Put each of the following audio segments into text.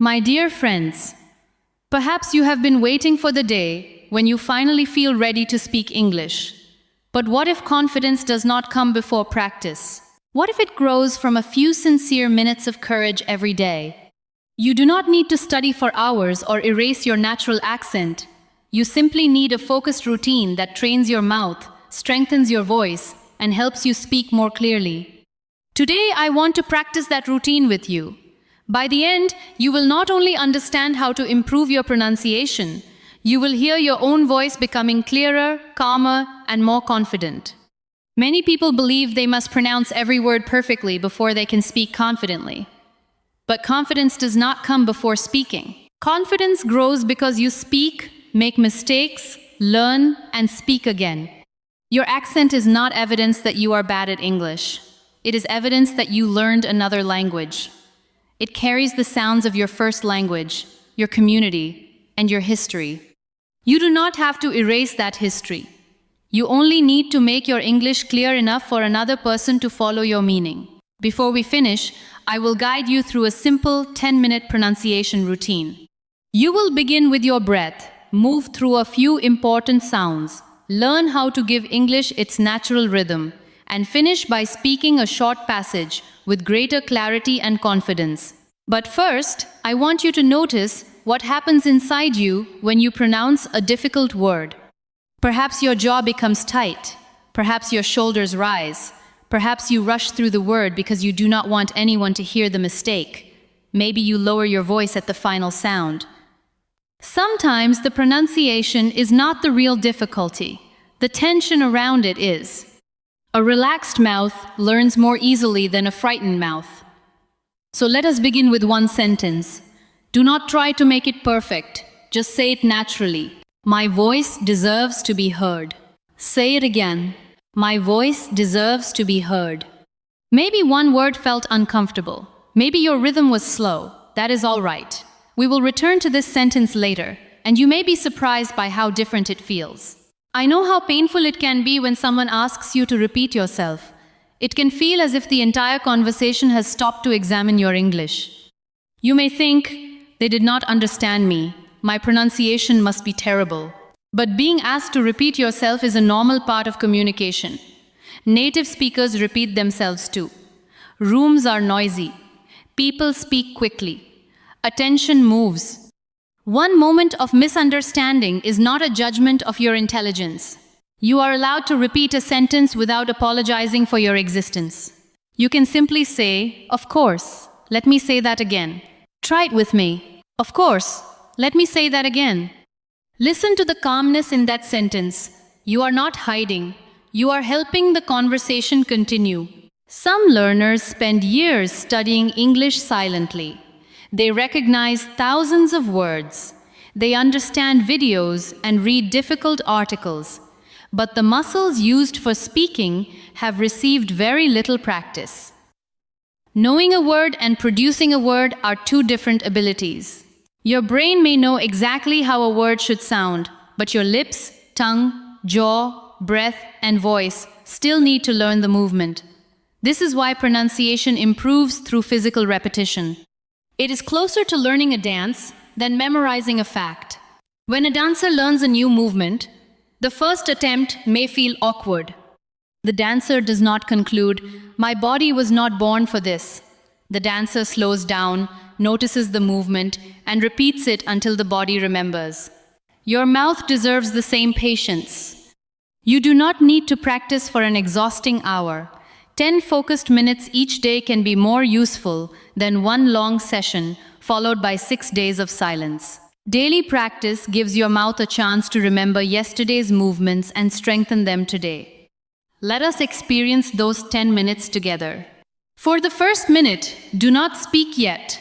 My dear friends, perhaps you have been waiting for the day when you finally feel ready to speak English. But what if confidence does not come before practice? What if it grows from a few sincere minutes of courage every day? You do not need to study for hours or erase your natural accent. You simply need a focused routine that trains your mouth, strengthens your voice, and helps you speak more clearly. Today, I want to practice that routine with you. By the end, you will not only understand how to improve your pronunciation, you will hear your own voice becoming clearer, calmer, and more confident. Many people believe they must pronounce every word perfectly before they can speak confidently. But confidence does not come before speaking. Confidence grows because you speak, make mistakes, learn, and speak again. Your accent is not evidence that you are bad at English. It is evidence that you learned another language. It carries the sounds of your first language, your community, and your history. You do not have to erase that history. You only need to make your English clear enough for another person to follow your meaning. Before we finish, I will guide you through a simple 10-minute pronunciation routine. You will begin with your breath, move through a few important sounds, learn how to give English its natural rhythm, and finish by speaking a short passage with greater clarity and confidence. But first, I want you to notice what happens inside you when you pronounce a difficult word. Perhaps your jaw becomes tight. Perhaps your shoulders rise. Perhaps you rush through the word because you do not want anyone to hear the mistake. Maybe you lower your voice at the final sound. Sometimes the pronunciation is not the real difficulty. The tension around it is. A relaxed mouth learns more easily than a frightened mouth. So let us begin with one sentence. Do not try to make it perfect. Just say it naturally. My voice deserves to be heard. Say it again. My voice deserves to be heard. Maybe one word felt uncomfortable. Maybe your rhythm was slow. That is all right. We will return to this sentence later, and you may be surprised by how different it feels. I know how painful it can be when someone asks you to repeat yourself. It can feel as if the entire conversation has stopped to examine your English. You may think, they did not understand me. My pronunciation must be terrible. But being asked to repeat yourself is a normal part of communication. Native speakers repeat themselves too. Rooms are noisy. People speak quickly. Attention moves. One moment of misunderstanding is not a judgment of your intelligence. You are allowed to repeat a sentence without apologizing for your existence. You can simply say, of course, let me say that again. Try it with me. Of course, let me say that again. Listen to the calmness in that sentence. You are not hiding. You are helping the conversation continue. Some learners spend years studying English silently. They recognize thousands of words. They understand videos and read difficult articles. But the muscles used for speaking have received very little practice. Knowing a word and producing a word are two different abilities. Your brain may know exactly how a word should sound, but your lips, tongue, jaw, breath, and voice still need to learn the movement. This is why pronunciation improves through physical repetition. It is closer to learning a dance than memorizing a fact. When a dancer learns a new movement, the first attempt may feel awkward. The dancer does not conclude, "My body was not born for this." The dancer slows down, notices the movement, and repeats it until the body remembers. Your mouth deserves the same patience. You do not need to practice for an exhausting hour. 10 focused minutes each day can be more useful than one long session followed by 6 days of silence. Daily practice gives your mouth a chance to remember yesterday's movements and strengthen them today. Let us experience those 10 minutes together. For the first minute, do not speak yet.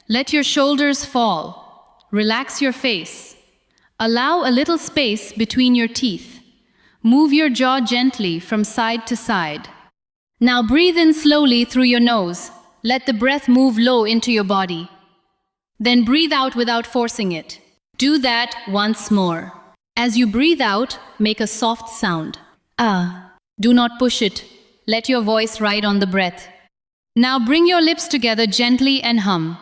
Let your shoulders fall. Relax your face. Allow a little space between your teeth. Move your jaw gently from side to side. Now breathe in slowly through your nose. Let the breath move low into your body. Then breathe out without forcing it. Do that once more. As you breathe out, make a soft sound. Ah. Do not push it. Let your voice ride on the breath. Now bring your lips together gently and hum.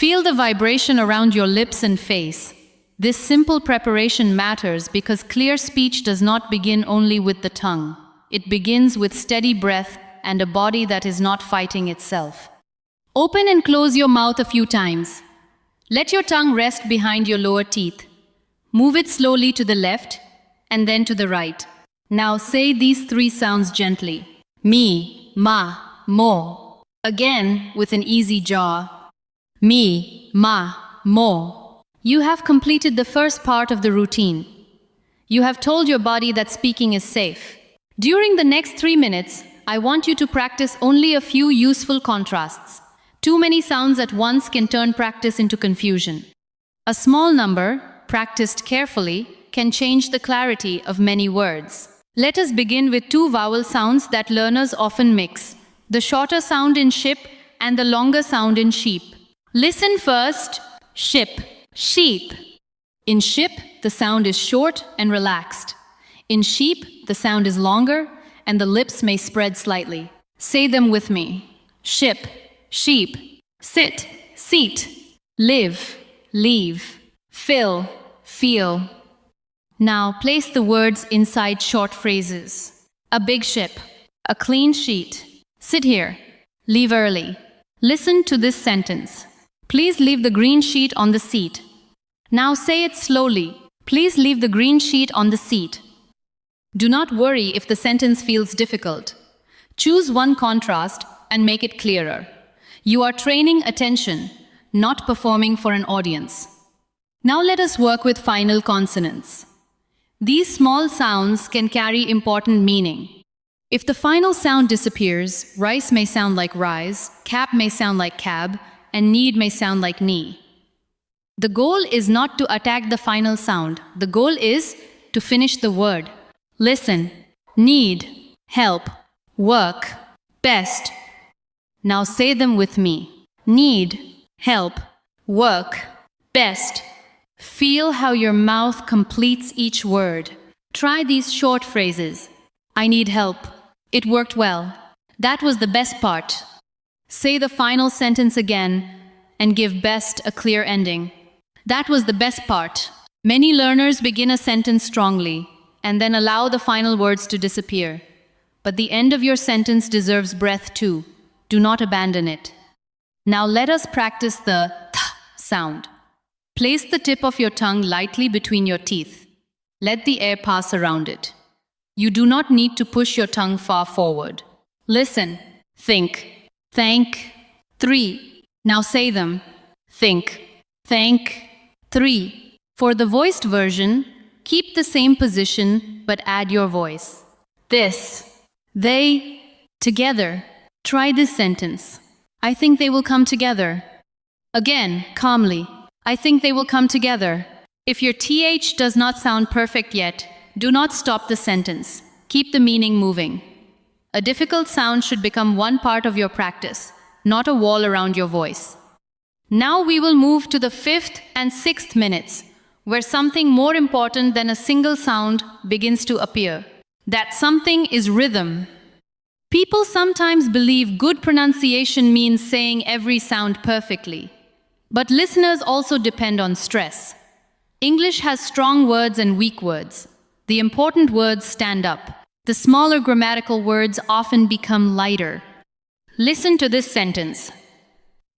Feel the vibration around your lips and face. This simple preparation matters because clear speech does not begin only with the tongue. It begins with steady breath and a body that is not fighting itself. Open and close your mouth a few times. Let your tongue rest behind your lower teeth. Move it slowly to the left and then to the right. Now say these three sounds gently. Me, ma, mo. Again with an easy jaw. Me, ma, mo. You have completed the first part of the routine. You have told your body that speaking is safe. During the next 3 minutes, I want you to practice only a few useful contrasts. Too many sounds at once can turn practice into confusion. A small number, practiced carefully, can change the clarity of many words. Let us begin with 2 vowel sounds that learners often mix. The shorter sound in ship and the longer sound in sheep. Listen first. Ship. Sheep. In ship, the sound is short and relaxed. In sheep, the sound is longer and the lips may spread slightly. Say them with me. Ship, sheep, sit, seat, live, leave, fill, feel. Now place the words inside short phrases. A big ship, a clean sheet, sit here, leave early. Listen to this sentence. Please leave the green sheet on the seat. Now say it slowly. Please leave the green sheet on the seat. Do not worry if the sentence feels difficult. Choose one contrast and make it clearer. You are training attention, not performing for an audience. Now let us work with final consonants. These small sounds can carry important meaning. If the final sound disappears, rice may sound like rise, cap may sound like cab, and need may sound like knee. The goal is not to attack the final sound. The goal is to finish the word. Listen, need, help, work, best. Now say them with me. Need, help, work, best. Feel how your mouth completes each word. Try these short phrases. I need help. It worked well. That was the best part. Say the final sentence again and give best a clear ending. That was the best part. Many learners begin a sentence strongly and then allow the final words to disappear. But the end of your sentence deserves breath too. Do not abandon it. Now let us practice the th sound. Place the tip of your tongue lightly between your teeth. Let the air pass around it. You do not need to push your tongue far forward. Listen, think, thank, 3. Now say them. Think, thank, 3. For the voiced version, keep the same position but add your voice. This, they, together. Try this sentence. I think they will come together. Again, calmly. I think they will come together. If your TH does not sound perfect yet, do not stop the sentence. Keep the meaning moving. A difficult sound should become one part of your practice, not a wall around your voice. Now we will move to the 5th and 6th minutes, where something more important than a single sound begins to appear. That something is rhythm. People sometimes believe good pronunciation means saying every sound perfectly. But listeners also depend on stress. English has strong words and weak words. The important words stand up. The smaller grammatical words often become lighter. Listen to this sentence.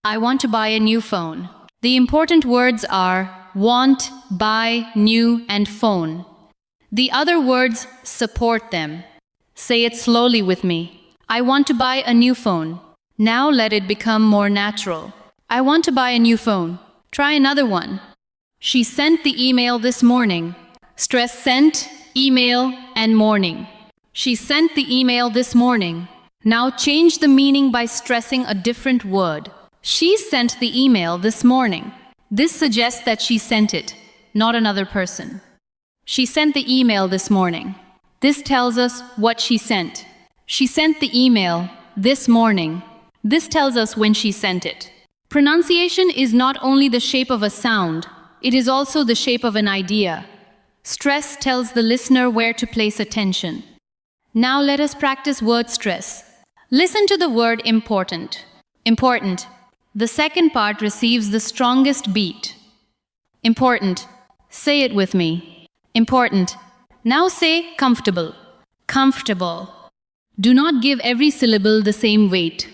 I want to buy a new phone. The important words are want, buy, new, and phone. The other words support them. Say it slowly with me. I want to buy a new phone. Now let it become more natural. I want to buy a new phone. Try another one. She sent the email this morning. Stress sent, email, and morning. She sent the email this morning. Now change the meaning by stressing a different word. She sent the email this morning. This suggests that she sent it, not another person. She sent the email this morning. This tells us what she sent. She sent the email this morning. This tells us when she sent it. Pronunciation is not only the shape of a sound, it is also the shape of an idea. Stress tells the listener where to place attention. Now let us practice word stress. Listen to the word important. Important. The second part receives the strongest beat. Important. Say it with me. Important. Now say comfortable. Comfortable. Do not give every syllable the same weight.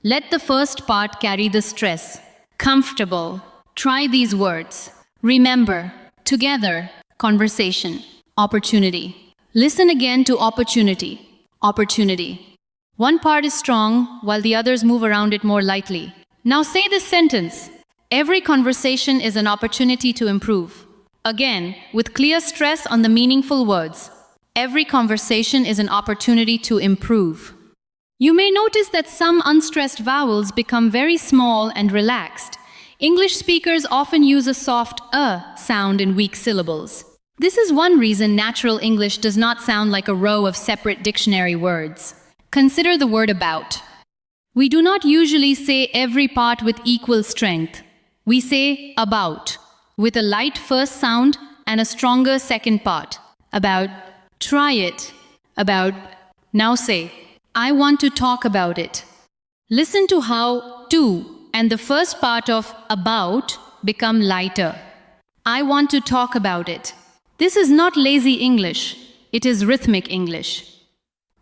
Let the first part carry the stress. Comfortable. Try these words. Remember. Together. Conversation. Opportunity. Listen again to opportunity. Opportunity. One part is strong while the others move around it more lightly. Now say this sentence. Every conversation is an opportunity to improve. Again, with clear stress on the meaningful words. Every conversation is an opportunity to improve. You may notice that some unstressed vowels become very small and relaxed. English speakers often use a soft sound in weak syllables. This is one reason natural English does not sound like a row of separate dictionary words. Consider the word about. We do not usually say every part with equal strength. We say about, with a light first sound and a stronger second part. About, try it. About, now say, I want to talk about it. Listen to how to and the first part of about become lighter. I want to talk about it. This is not lazy English, it is rhythmic English.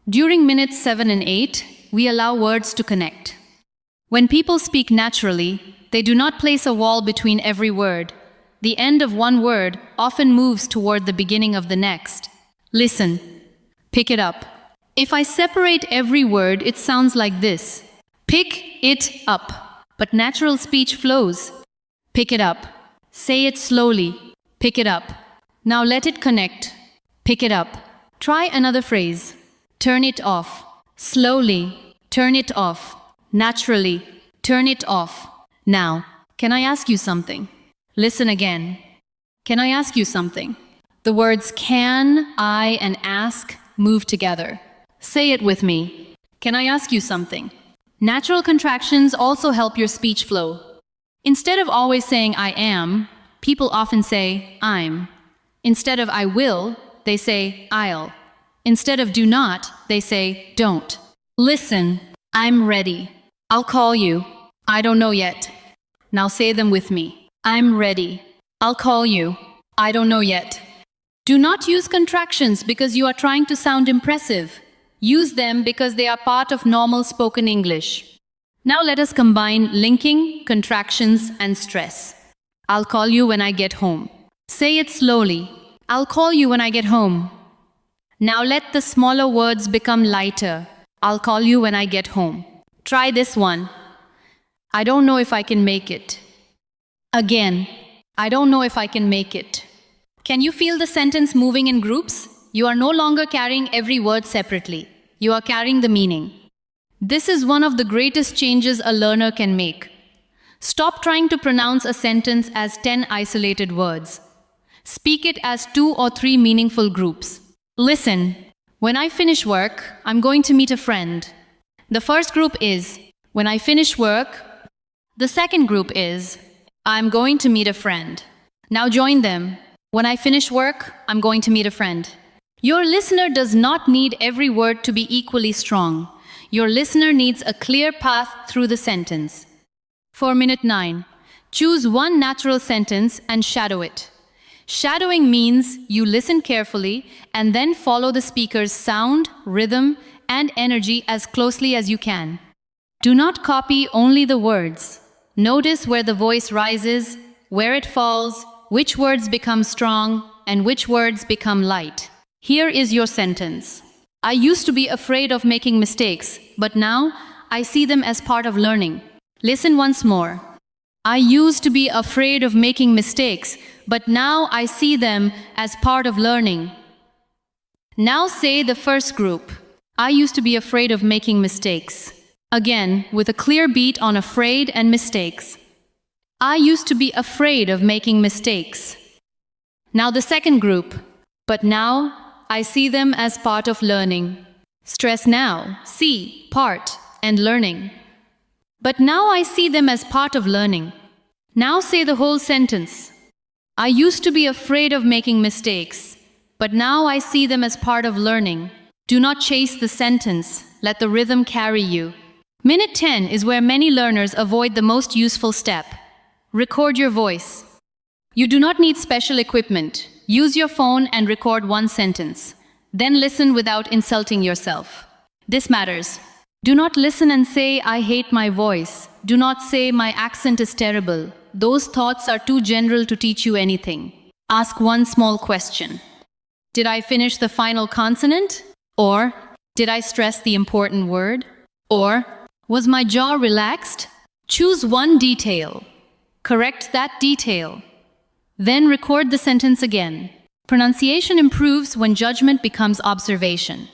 During minutes 7 and 8, we allow words to connect. When people speak naturally, they do not place a wall between every word. The end of one word often moves toward the beginning of the next. Listen. Pick it up. If I separate every word, it sounds like this. Pick it up. But natural speech flows. Pick it up. Say it slowly. Pick it up. Now let it connect. Pick it up. Try another phrase. Turn it off. Slowly. Turn it off. Naturally. Turn it off. Now, can I ask you something? Listen again. Can I ask you something? The words can, I, and ask move together. Say it with me. Can I ask you something? Natural contractions also help your speech flow. Instead of always saying I am, people often say I'm. Instead of I will, they say I'll. Instead of do not, they say don't. Listen. I'm ready. I'll call you. I don't know yet. Now say them with me. I'm ready. I'll call you. I don't know yet. Do not use contractions because you are trying to sound impressive. Use them because they are part of normal spoken English. Now let us combine linking, contractions, and stress. I'll call you when I get home. Say it slowly. I'll call you when I get home. Now let the smaller words become lighter. I'll call you when I get home. Try this one. I don't know if I can make it. Again. I don't know if I can make it. Can you feel the sentence moving in groups? You are no longer carrying every word separately. You are carrying the meaning. This is one of the greatest changes a learner can make. Stop trying to pronounce a sentence as 10 isolated words. Speak it as 2 or 3 meaningful groups. Listen. When I finish work, I'm going to meet a friend. The first group is, when I finish work. The second group is, I'm going to meet a friend. Now join them. When I finish work, I'm going to meet a friend. Your listener does not need every word to be equally strong. Your listener needs a clear path through the sentence. For minute 9, choose one natural sentence and shadow it. Shadowing means you listen carefully and then follow the speaker's sound, rhythm, and energy as closely as you can. Do not copy only the words. Notice where the voice rises, where it falls, which words become strong, and which words become light. Here is your sentence. I used to be afraid of making mistakes, but now I see them as part of learning. Listen once more. I used to be afraid of making mistakes, but now I see them as part of learning. Now say the first group. I used to be afraid of making mistakes. Again, with a clear beat on afraid and mistakes. I used to be afraid of making mistakes. Now the second group. But now I see them as part of learning. Stress now, see, part, and learning. But now I see them as part of learning. Now say the whole sentence. I used to be afraid of making mistakes, but now I see them as part of learning. Do not chase the sentence. Let the rhythm carry you. Minute 10 is where many learners avoid the most useful step. Record your voice. You do not need special equipment. Use your phone and record one sentence. Then listen without insulting yourself. This matters. Do not listen and say, "I hate my voice." Do not say, "My accent is terrible." Those thoughts are too general to teach you anything. Ask one small question. Did I finish the final consonant? Or, did I stress the important word? Or, was my jaw relaxed? Choose one detail. Correct that detail. Then record the sentence again. Pronunciation improves when judgment becomes observation.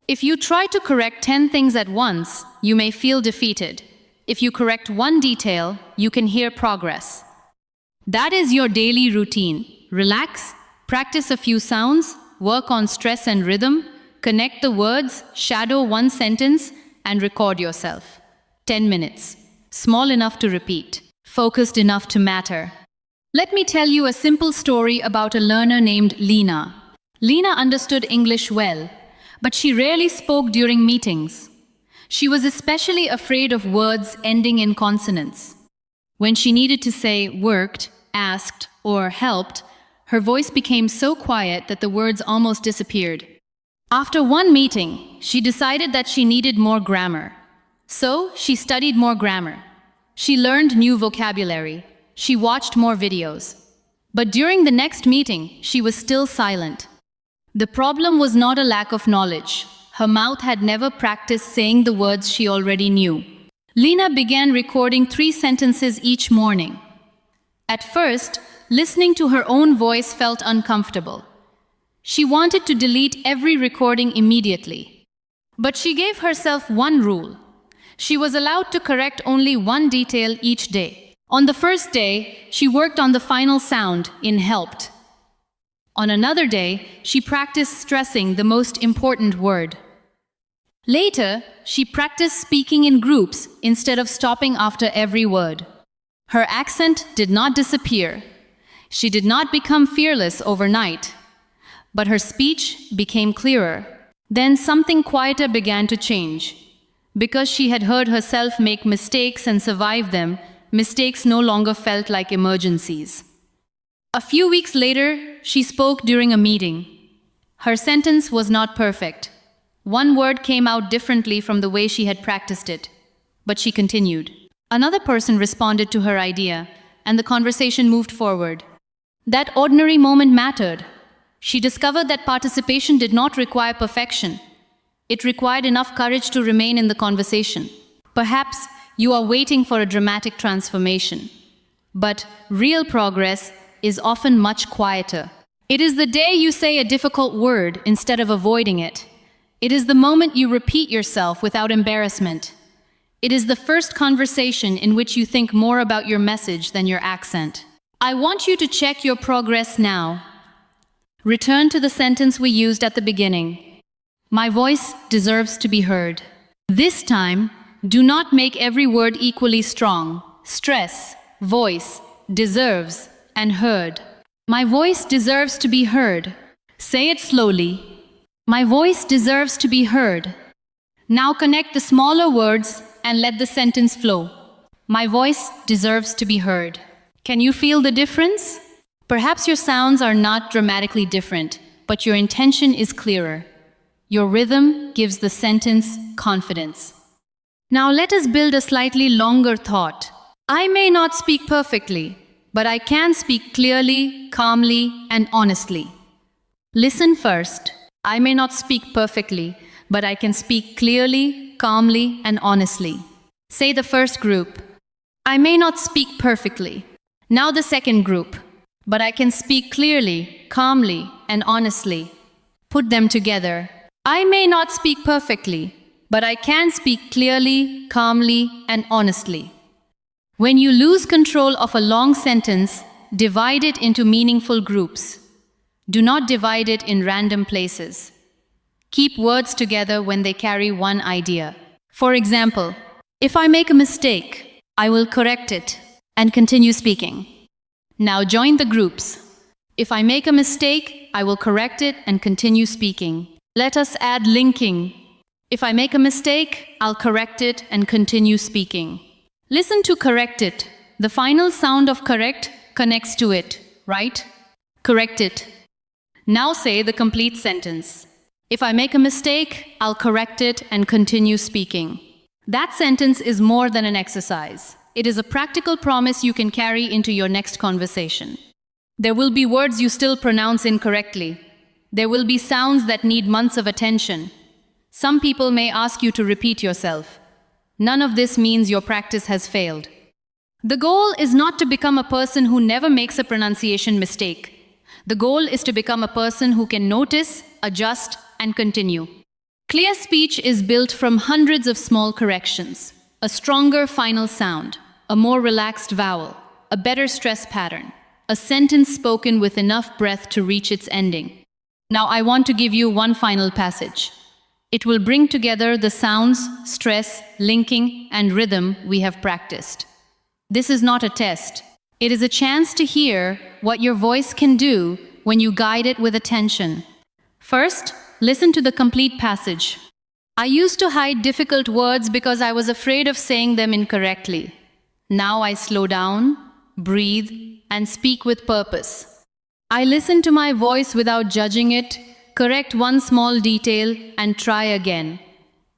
If you try to correct 10 things at once, you may feel defeated. If you correct one detail, you can hear progress. That is your daily routine. Relax, practice a few sounds, work on stress and rhythm, connect the words, shadow one sentence, and record yourself. 10 minutes. Small enough to repeat, focused enough to matter. Let me tell you a simple story about a learner named Lena. Lena understood English well, but she rarely spoke during meetings. She was especially afraid of words ending in consonants. When she needed to say worked, asked, or helped, her voice became so quiet that the words almost disappeared. After one meeting, she decided that she needed more grammar. So, she studied more grammar. She learned new vocabulary. She watched more videos. But during the next meeting, she was still silent. The problem was not a lack of knowledge. Her mouth had never practiced saying the words she already knew. Lena began recording 3 sentences each morning. At first, listening to her own voice felt uncomfortable. She wanted to delete every recording immediately. But she gave herself one rule. She was allowed to correct only one detail each day. On the first day, she worked on the final sound in helped. On another day, she practiced stressing the most important word. Later, she practiced speaking in groups instead of stopping after every word. Her accent did not disappear. She did not become fearless overnight. But her speech became clearer. Then something quieter began to change. Because she had heard herself make mistakes and survive them, mistakes no longer felt like emergencies. A few weeks later, she spoke during a meeting. Her sentence was not perfect. One word came out differently from the way she had practiced it. But she continued. Another person responded to her idea, and the conversation moved forward. That ordinary moment mattered. She discovered that participation did not require perfection. It required enough courage to remain in the conversation. Perhaps you are waiting for a dramatic transformation. But real progress is often much quieter. It is the day you say a difficult word instead of avoiding it. It is the moment you repeat yourself without embarrassment. It is the first conversation in which you think more about your message than your accent. I want you to check your progress now. Return to the sentence we used at the beginning. My voice deserves to be heard. This time, do not make every word equally strong. Stress, voice, deserves, and heard. My voice deserves to be heard. Say it slowly. My voice deserves to be heard. Now connect the smaller words and let the sentence flow. My voice deserves to be heard. Can you feel the difference? Perhaps your sounds are not dramatically different, but your intention is clearer. Your rhythm gives the sentence confidence. Now let us build a slightly longer thought. I may not speak perfectly, but I can speak clearly, calmly, and honestly. Listen first. I may not speak perfectly, but I can speak clearly, calmly, and honestly. Say the first group. I may not speak perfectly. Now the second group. But I can speak clearly, calmly, and honestly. Put them together. I may not speak perfectly, but I can speak clearly, calmly, and honestly. When you lose control of a long sentence, divide it into meaningful groups. Do not divide it in random places. Keep words together when they carry one idea. For example, if I make a mistake, I will correct it and continue speaking. Now join the groups. If I make a mistake, I will correct it and continue speaking. Let us add linking. If I make a mistake, I'll correct it and continue speaking. Listen to correct it. The final sound of correct connects to it, right? Correct it. Now say the complete sentence. If I make a mistake, I'll correct it and continue speaking. That sentence is more than an exercise. It is a practical promise you can carry into your next conversation. There will be words you still pronounce incorrectly. There will be sounds that need months of attention. Some people may ask you to repeat yourself. None of this means your practice has failed. The goal is not to become a person who never makes a pronunciation mistake. The goal is to become a person who can notice, adjust, and continue. Clear speech is built from hundreds of small corrections. A stronger final sound, a more relaxed vowel, a better stress pattern, a sentence spoken with enough breath to reach its ending. Now I want to give you one final passage. It will bring together the sounds, stress, linking, and rhythm we have practiced. This is not a test. It is a chance to hear what your voice can do when you guide it with attention. First, listen to the complete passage. I used to hide difficult words because I was afraid of saying them incorrectly. Now I slow down, breathe, and speak with purpose. I listen to my voice without judging it, correct one small detail, and try again.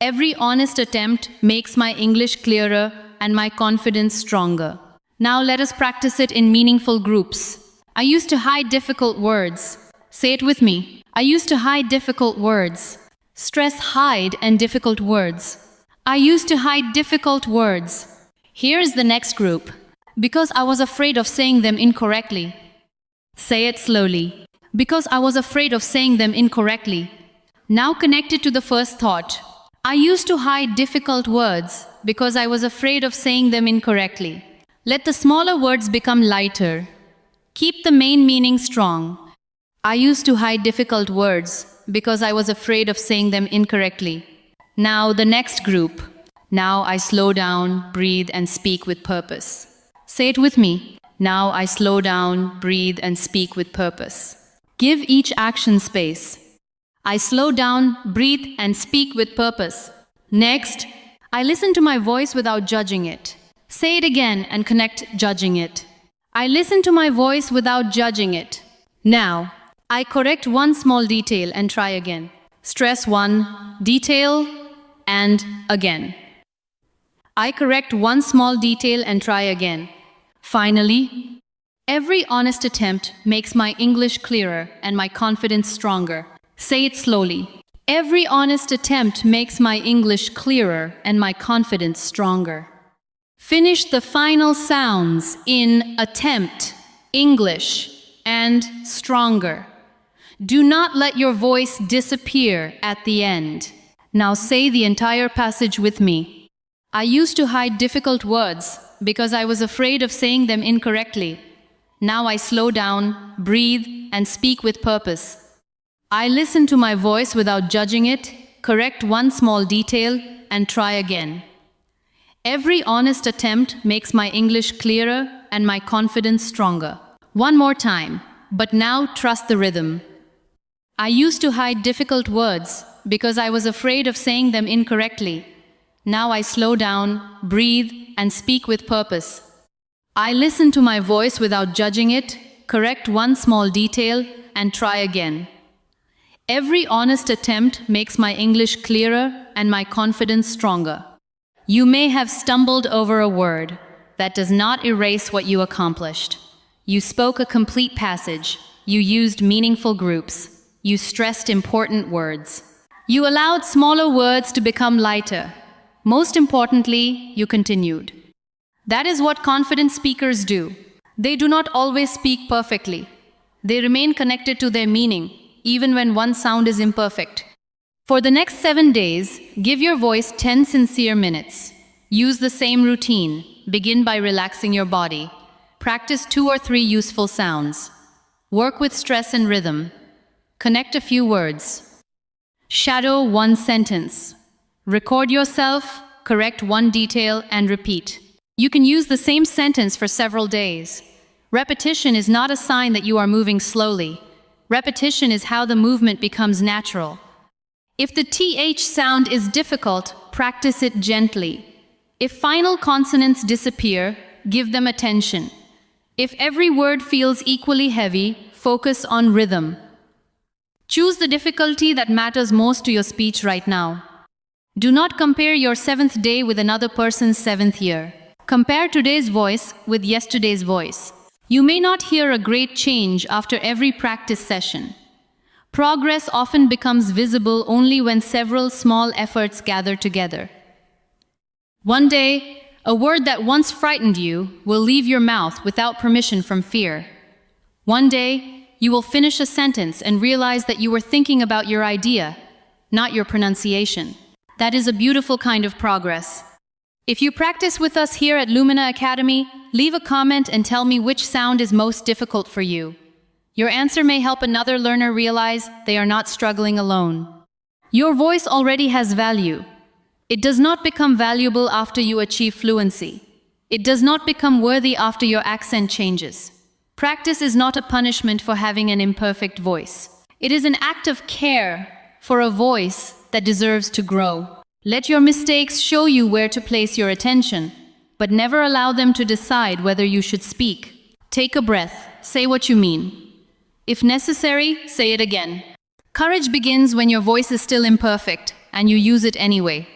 Every honest attempt makes my English clearer and my confidence stronger. Now let us practice it in meaningful groups. I used to hide difficult words. Say it with me. I used to hide difficult words. Stress hide and difficult words. I used to hide difficult words. Here is the next group. Because I was afraid of saying them incorrectly. Say it slowly. Because I was afraid of saying them incorrectly. Now connect it to the first thought. I used to hide difficult words because I was afraid of saying them incorrectly. Let the smaller words become lighter. Keep the main meaning strong. I used to hide difficult words because I was afraid of saying them incorrectly. Now the next group. Now I slow down, breathe, and speak with purpose. Say it with me. Now I slow down, breathe, and speak with purpose. Give each action space. I slow down, breathe, and speak with purpose. Next, I listen to my voice without judging it. Say it again and connect judging it. I listen to my voice without judging it. Now, I correct one small detail and try again. Stress one, detail, and again. I correct one small detail and try again. Finally, every honest attempt makes my English clearer and my confidence stronger. Say it slowly. Every honest attempt makes my English clearer and my confidence stronger. Finish the final sounds in attempt, English, and stronger. Do not let your voice disappear at the end. Now say the entire passage with me. I used to hide difficult words because I was afraid of saying them incorrectly. Now I slow down, breathe, and speak with purpose. I listen to my voice without judging it, correct one small detail, and try again. Every honest attempt makes my English clearer and my confidence stronger. One more time, but now trust the rhythm. I used to hide difficult words because I was afraid of saying them incorrectly. Now I slow down, breathe, and speak with purpose. I listen to my voice without judging it, correct one small detail, and try again. Every honest attempt makes my English clearer and my confidence stronger. You may have stumbled over a word. That does not erase what you accomplished. You spoke a complete passage. You used meaningful groups. You stressed important words. You allowed smaller words to become lighter. Most importantly, you continued. That is what confident speakers do. They do not always speak perfectly. They remain connected to their meaning, even when one sound is imperfect. For the next 7 days, give your voice 10 sincere minutes. Use the same routine. Begin by relaxing your body. Practice 2 or 3 useful sounds. Work with stress and rhythm. Connect a few words. Shadow one sentence. Record yourself, correct one detail, and repeat. You can use the same sentence for several days. Repetition is not a sign that you are moving slowly. Repetition is how the movement becomes natural. If the TH sound is difficult, practice it gently. If final consonants disappear, give them attention. If every word feels equally heavy, focus on rhythm. Choose the difficulty that matters most to your speech right now. Do not compare your 7th day with another person's 7th year. Compare today's voice with yesterday's voice. You may not hear a great change after every practice session. Progress often becomes visible only when several small efforts gather together. One day, a word that once frightened you will leave your mouth without permission from fear. One day, you will finish a sentence and realize that you were thinking about your idea, not your pronunciation. That is a beautiful kind of progress. If you practice with us here at Lumina Academy, leave a comment and tell me which sound is most difficult for you. Your answer may help another learner realize they are not struggling alone. Your voice already has value. It does not become valuable after you achieve fluency. It does not become worthy after your accent changes. Practice is not a punishment for having an imperfect voice. It is an act of care for a voice that deserves to grow. Let your mistakes show you where to place your attention, but never allow them to decide whether you should speak. Take a breath. Say what you mean. If necessary, say it again. Courage begins when your voice is still imperfect, and you use it anyway.